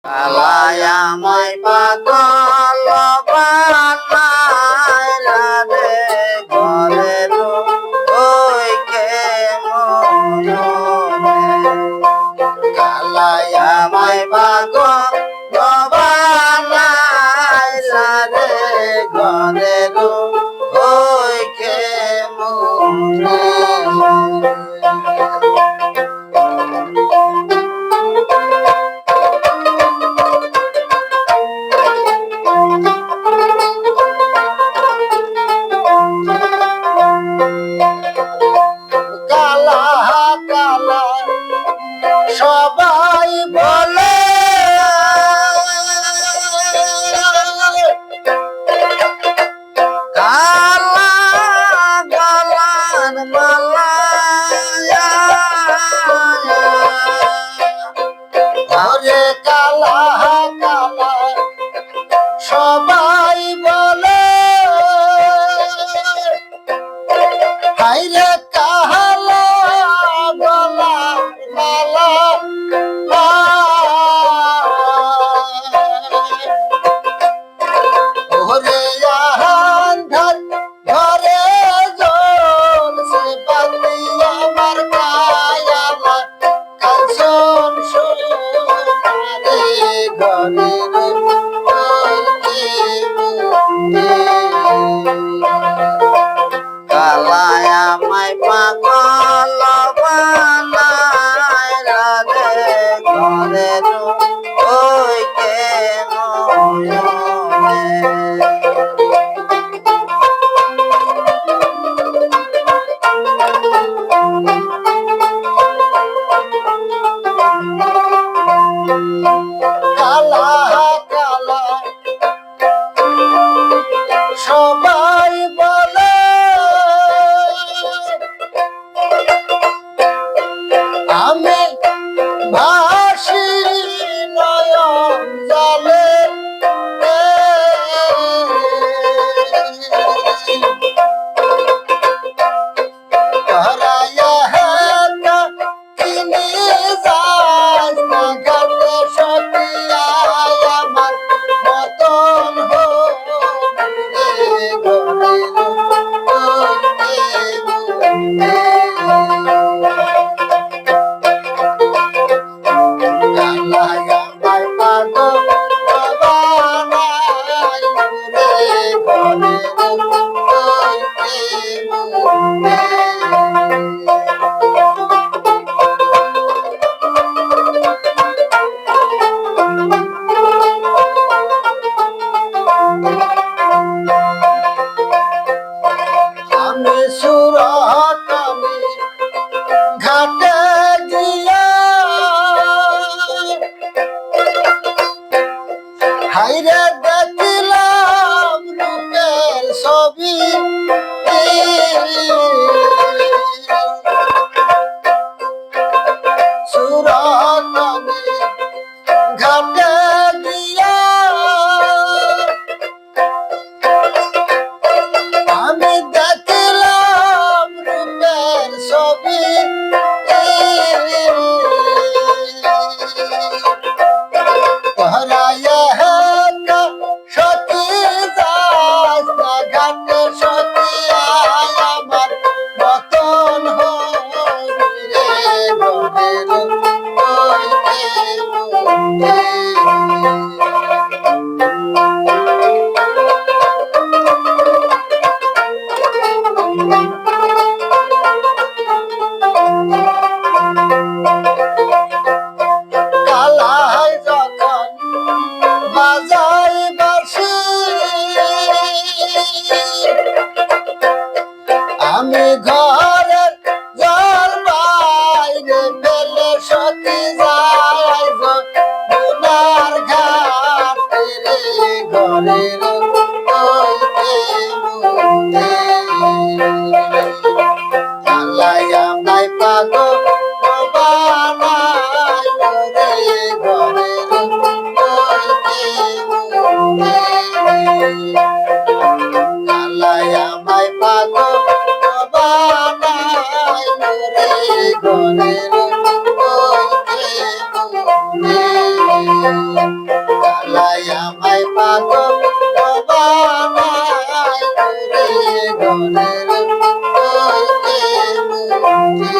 কালাই আমায় পাগল বানাইলা রে ঘরের ওই ময়ূরে কালাই আমায় পাগল বানাইলা রে ঘরের ওই ময়ূরে সবাই বলে কালা গলার মালা আরে কালা কালা সবাই বলে হাইরে কালা গলার মালা ওরে আন্ধার ঘরে জ্বলছে বাতি আমার কায়ালা কাঞ্চন সোনারে ঘরের কালায় আমায় পাগল বানাইলা রে ঘরের ওই কালা কালা সবাই বলে আমি ভাসি নয়ন জলে হারায়া হেনা কিনি যাস না ঘাটে সতিয়া আমার মতন হবে আমি সুরতমি ঘাটে গিয়া হাইরে দেখিলাম রূপের ছবি সুরতমি ঘাটে গিয়া আমি দেখলাম রূপের ছবি হরায়া বানাই করে ঘরের হইতে মুক্তি